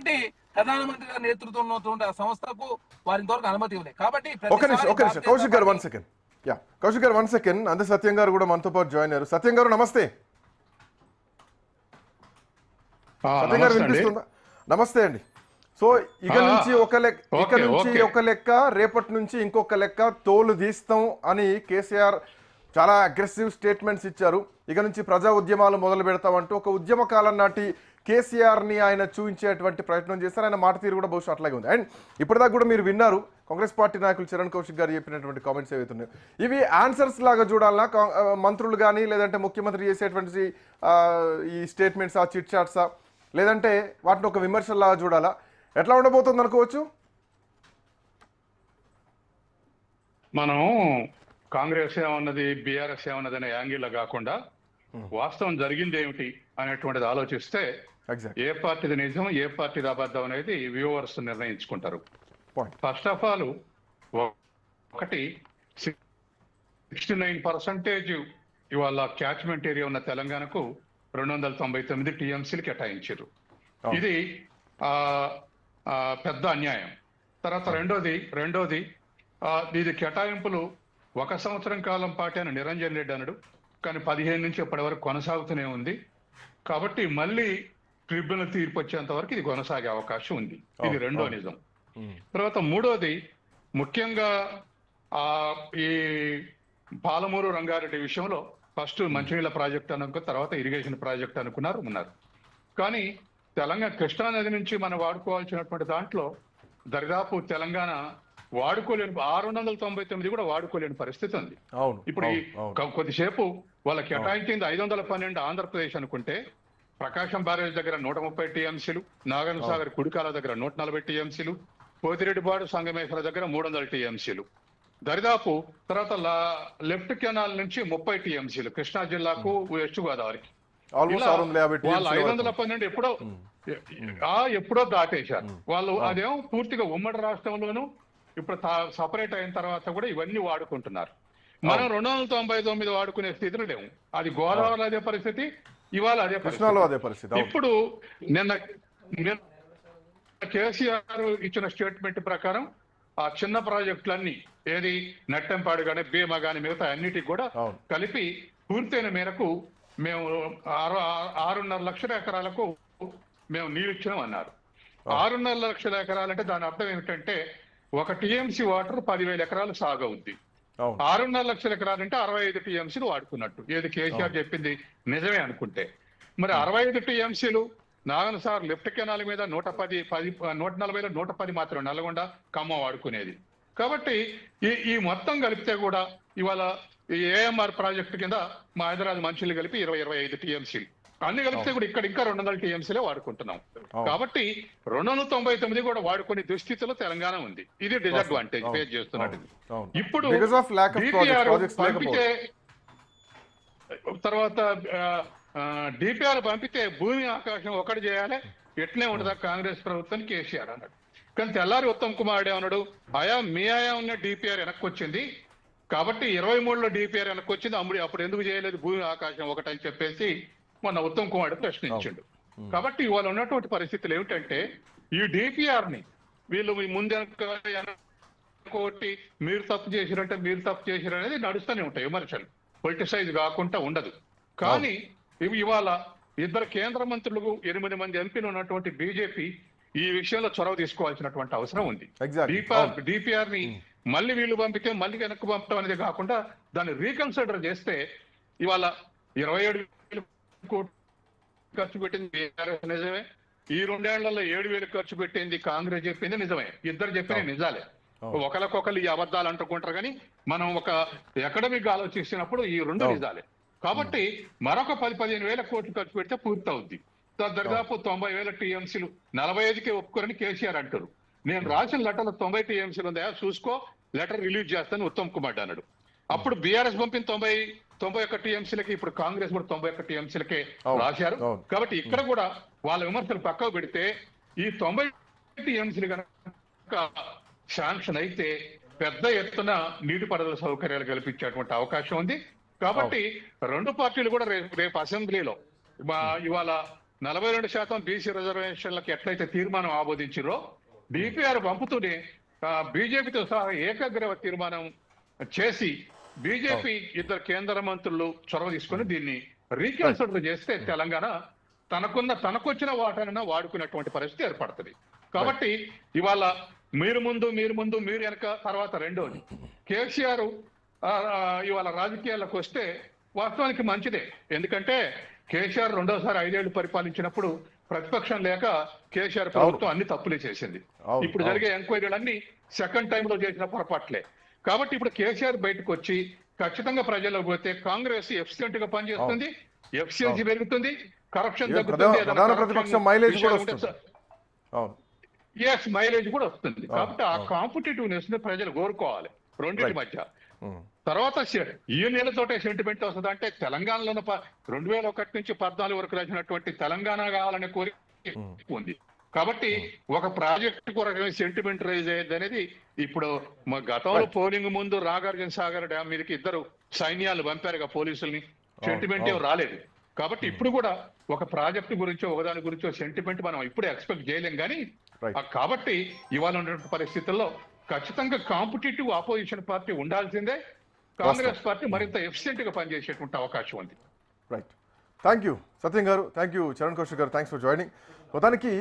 కాబట్టి ప్రధానమంత్రి గారి నేతృత్వంలో ఉన్నటువంటి ఆ సంస్థకు వారి ఇంతవరకు అనుమతి ఇవ్వలేదు. కాబట్టి ఒక నిమిషం కౌశిక్ గారు 1 సెకండ్. కౌశిక్ గారు 1 సెకండ్. అంతే సత్యం గారు కూడా మనతో పాటు జాయిన్ అయ్యారు. సత్యం గారు నమస్తే. సత్యం గారు వినిపిస్తుందా? నమస్తే అండి. సో ఇక నుంచి ఒక లెక్క రేపటి నుంచి ఇంకొక లెక్క తోలు తీస్తాం అని కేసీఆర్ చాలా అగ్రెసివ్ స్టేట్మెంట్స్ ఇచ్చారు. ఇక నుంచి ప్రజా ఉద్యమాలు మొదలు పెడతామంటూ ఒక ఉద్యమ కాలం నాటి కేసీఆర్ని ఆయన చూపించేటువంటి ప్రయత్నం చేస్తారు. ఆయన మాట తీరు కూడా బహుశా అట్లాగే ఉంది. అండ్ ఇప్పటిదాకా కూడా మీరు విన్నారు కాంగ్రెస్ పార్టీ నాయకులు చరణ్ కౌశిక్ గారు చెప్పినటువంటి కామెంట్స్ ఏవైతున్నాయో ఇవి ఆన్సర్స్ లాగా చూడాలన్నా మంత్రులు కానీ లేదంటే ముఖ్యమంత్రి చేసేటువంటి ఈ స్టేట్మెంట్స్ ఆ చిట్ చాట్సా లేదంటే వాటిని ఒక విమర్శలాగా చూడాలా? ఎట్లా ఉండబోతుంది అనుకోవచ్చు? మనం కాంగ్రెస్ ఏమన్నది బీఆర్ఎస్ ఏమన్నది అనే యాంగిల్లో కాకుండా వాస్తవం జరిగింది ఏమిటి అనేటువంటిది ఆలోచిస్తే ఏ పార్టీది నిజం ఏ పార్టీది అబద్ధం అనేది వ్యూవర్స్ నిర్ణయించుకుంటారు. ఫస్ట్ ఆఫ్ ఆల్ ఒకటి 69% ఇవాళ క్యాచ్మెంట్ ఏరియా ఉన్న తెలంగాణకు 299 టీఎంసీలు కేటాయించారు. ఇది పెద్ద అన్యాయం. తర్వాత రెండోది ఇది కేటాయింపులు 1 సంవత్సరం కాలం పాటు అని నిరంజన్ రెడ్డి అన్నాడు, కానీ 15 నుంచి ఇప్పటి వరకు కొనసాగుతూనే ఉంది. కాబట్టి మళ్ళీ ట్రిబ్యునల్ తీర్పు వచ్చేంత వరకు ఇది కొనసాగే అవకాశం ఉంది. ఇది రెండో నిజం. తర్వాత మూడోది ముఖ్యంగా ఈ పాలమూరు రంగారెడ్డి విషయంలో ఫస్ట్ మంచినీళ్ళ ప్రాజెక్ట్ అనుకో, తర్వాత ఇరిగేషన్ ప్రాజెక్ట్ ఉన్నారు. కానీ తెలంగాణ కృష్ణానది నుంచి మనం వాడుకోవాల్సినటువంటి దాంట్లో దరిదాపు తెలంగాణ వాడుకోలేని 699 కూడా వాడుకోలేని పరిస్థితి ఉంది. ఇప్పుడు కొద్దిసేపు వాళ్ళకి కేటాయించింది 512 ఆంధ్రప్రదేశ్ అనుకుంటే ప్రకాశం బ్యారేజ్ దగ్గర 130 టీఎంసీలు, నాగార్జున సాగర్ కుడికాల దగ్గర 140 టీఎంసీలు, పోతిరెడ్డిపాడు సంగమేశ్వర దగ్గర 300 టీఎంసీలు, దరిదాపు తర్వాత లెఫ్ట్ కెనాల్ నుంచి 30 టీఎంసీలు కృష్ణా జిల్లాకు వెస్ట్ గోదావరికి. వాళ్ళు 512 ఎప్పుడో దాటేశారు వాళ్ళు. అదేమో పూర్తిగా ఉమ్మడి రాష్ట్రంలోనూ ఇప్పుడు సపరేట్ అయిన తర్వాత కూడా ఇవన్నీ వాడుకుంటున్నారు. మనం 299 వాడుకునే స్థితిలో లేవు. అది గోదావరిలో అదే పరిస్థితి, ఇవాళ అదే పరిస్థితి. ఇప్పుడు నిన్న కేసీఆర్ ఇచ్చిన స్టేట్మెంట్ ప్రకారం ఆ చిన్న ప్రాజెక్టులన్నీ ఏది నట్టెంపాడు కానీ భీమా కానీ మిగతా అన్నిటికి కూడా కలిపి పూర్తయిన మేరకు మేము 6.5 లక్షల ఎకరాలకు మేము నీళ్ళు ఇచ్చినాం అన్నారు. 6.5 లక్షల ఎకరాలంటే దాని అర్థం ఏమిటంటే 1 టీఎంసీ వాటర్ 10,000 ఎకరాలు సాగు అవుద్ది. 6.5 లక్షల ఎకరాలంటే 65 టీఎంసీలు వాడుకున్నట్టు. ఏది కేసీఆర్ చెప్పింది నిజమే అనుకుంటే మరి 65 టీఎంసీలు నాగన్ సార్ లెఫ్ట్ కెనాల్ మీద 140లో 110 మాత్రం నల్గొండ ఖమ్మం వాడుకునేది. కాబట్టి ఈ మొత్తం కలిపితే కూడా ఇవాళ ఈ ఏఎంఆర్ ప్రాజెక్టు కింద మా హైదరాబాద్ మంచిలు కలిపి 20-25 టీఎంసీలు అన్ని కలిపితే కూడా ఇక్కడ ఇంకా 200 టీఎంసీలే వాడుకుంటున్నాం. కాబట్టి 299 కూడా వాడుకునే దుస్థితిలో తెలంగాణ ఉంది. ఇది డిసడ్వాంటేజ్ ఫేస్ చేస్తున్నట్టు. ఇప్పుడు తర్వాత డిపిఆర్ పంపితే భూమి ఆకాశం ఒకటి చేయాలి, ఎట్లే ఉండదా కాంగ్రెస్ ప్రభుత్వం కేసీఆర్ అన్నాడు. కానీ తెల్లారి ఉత్తమ్ కుమార్ ఏమన్నాడు, మీ ఉన్న డిపిఆర్ వెనక్కి వచ్చింది కాబట్టి 23లో డిపిఆర్ వెనక్కి వచ్చింది, అప్పుడు ఎందుకు చేయలేదు భూమి ఆకాశం ఒకటి అని చెప్పేసి మొన్న ఉత్తమ్ కుమార్ ప్రశ్నించాడు. కాబట్టి ఇవాళ ఉన్నటువంటి పరిస్థితులు ఏమిటంటే ఈ డిపిఆర్ ని వీళ్ళు ముందెనకోటి మీరు తప్పు చేసిరంటే మీరు తప్పు చేసిరు అనేది నడుస్తూనే ఉంటాయి విమర్శలు, పొలిటిసైజ్ కాకుండా ఉండదు. కానీ ఇవాళ 2 కేంద్ర మంత్రులు 8 మంది ఎంపీలు ఉన్నటువంటి బీజేపీ ఈ విషయంలో చొరవ తీసుకోవాల్సినటువంటి అవసరం ఉంది. డిపిఆర్ ని మళ్ళీ వీళ్ళు పంపితే మళ్ళీ వెనక్కి పంపడం అనేది కాకుండా దాన్ని రీకన్సిడర్ చేస్తే ఇవాళ 27,000 కోట్లు ఖర్చు పెట్టింది బీఆర్ఎస్ నిజమే, ఈ 2 ఏళ్లలో 7,000 ఖర్చు పెట్టింది కాంగ్రెస్ చెప్పింది నిజమే. ఇద్దరు చెప్పిన నిజాలే. ఒకరికొకరు ఈ అబద్ధాలు అంటుకుంటారు కానీ మనం ఒక అకాడమిక్ ఆలోచిస్తున్నప్పుడు ఈ 2 నిజాలే. కాబట్టి మరొక 10-15,000 కోట్లు ఖర్చు పెడితే పూర్తవుద్ది. దాదాపు 90,000 టీఎంసీలు 45కే ఒప్పుకోరని కేసీఆర్ అంటారు. నేను రాసిన లెటర్లో 90 టీఎంసీలు ఉందా చూసుకో, లెటర్ రిలీజ్ చేస్తాను ఉత్తమ్ కుమార్ అన్నాడు. అప్పుడు బీఆర్ఎస్ పంపిన 91 టీఎంసీలకి ఇప్పుడు కాంగ్రెస్ కూడా 91 టీఎంసీలకే రాశారు. కాబట్టి ఇక్కడ కూడా వాళ్ళ విమర్శలు పక్కకు పెడితే ఈ 90 టీఎంసీలు కనుక శాంక్షన్ అయితే పెద్ద ఎత్తున నీటిపారుదల సౌకర్యాలు కల్పించేటువంటి అవకాశం ఉంది. కాబట్టి 2 పార్టీలు కూడా రేపు అసెంబ్లీలో ఇవాళ 42% బీసీ రిజర్వేషన్లకు ఎట్లయితే తీర్మానం ఆమోదించారో డిపిఆర్ పంపుతూనే బీజేపీతో సహా ఏకగ్రీవ తీర్మానం చేసి బీజేపీ ఇద్దరు కేంద్ర మంత్రులు చొరవ తీసుకుని దీన్ని రీకన్సిడర్ చేస్తే తెలంగాణ తనకొచ్చిన వాటానైనా వాడుకునేటువంటి పరిస్థితి ఏర్పడుతుంది. కాబట్టి ఇవాళ మీరు ముందు మీరు వెనక తర్వాత రెండోది కేసీఆర్ ఇవాళ రాజకీయాలకు వస్తే వాస్తవానికి మంచిదే. ఎందుకంటే కేసీఆర్ రెండోసారి 5 ఏళ్లు పరిపాలించినప్పుడు ప్రతిపక్షం లేక కేసీఆర్ ప్రభుత్వం అన్ని తప్పులే చేసింది. ఇప్పుడు జరిగే ఎంక్వైరీలన్నీ సెకండ్ టైంలో చేసిన పొరపాట్లే. కాబట్టి ఇప్పుడు కేసీఆర్ బయటకు వచ్చి ఖచ్చితంగా ప్రజల్లో పోతే కాంగ్రెస్ ఎఫిషియెంట్ గా పనిచేస్తుంది, ఎఫిషియన్సీ పెరుగుతుంది, కరప్షన్ తగ్గుతుంది, మైలేజ్ కూడా వస్తుంది. కాబట్టి ఆ కాంపిటేటివ్నెస్ ని ప్రజలు కోరుకోవాలి రెండింటి మధ్య. తర్వాత ఈ నెలతోటే సెంటిమెంట్ వస్తుంది అంటే తెలంగాణలో 2001 నుంచి 14 వరకు రాసినటువంటి తెలంగాణ కావాలనే కోరిక ఉంది. కాబట్టి ఒక ప్రాజెక్టు కొరకు సెంటిమెంట్ రైజ్ అయ్యేది అనేది ఇప్పుడు గతంలో పోలింగ్ ముందు నాగార్జున సాగర్ డ్యామ్ మీదకి 2 సైన్యాలు పంపారుగా పోలీసుల్ని, సెంటిమెంట్ ఏం రాలేదు. కాబట్టి ఇప్పుడు కూడా ఒక ప్రాజెక్టు గురించో ఒకదాని గురించో సెంటిమెంట్ మనం ఇప్పుడు ఎక్స్పెక్ట్ చేయలేం. కానీ కాబట్టి ఇవాళ ఉన్నటువంటి పరిస్థితుల్లో ఖచ్చితంగా కాంపిటేటివ్ ఆపోజిషన్ పార్టీ ఉండాల్సిందే. కాంగ్రెస్ పార్టీ మరింత ఎఫిషియెంట్ గా పనిచేసేటువంటి అవకాశం ఉంది. రైట్, థ్యాంక్ యూ సత్యం గారు, థ్యాంక్ యూ చరణ్ కౌశిక్ గారు, థ్యాంక్స్ ఫర్ జాయినింగ్. మొత్తానికి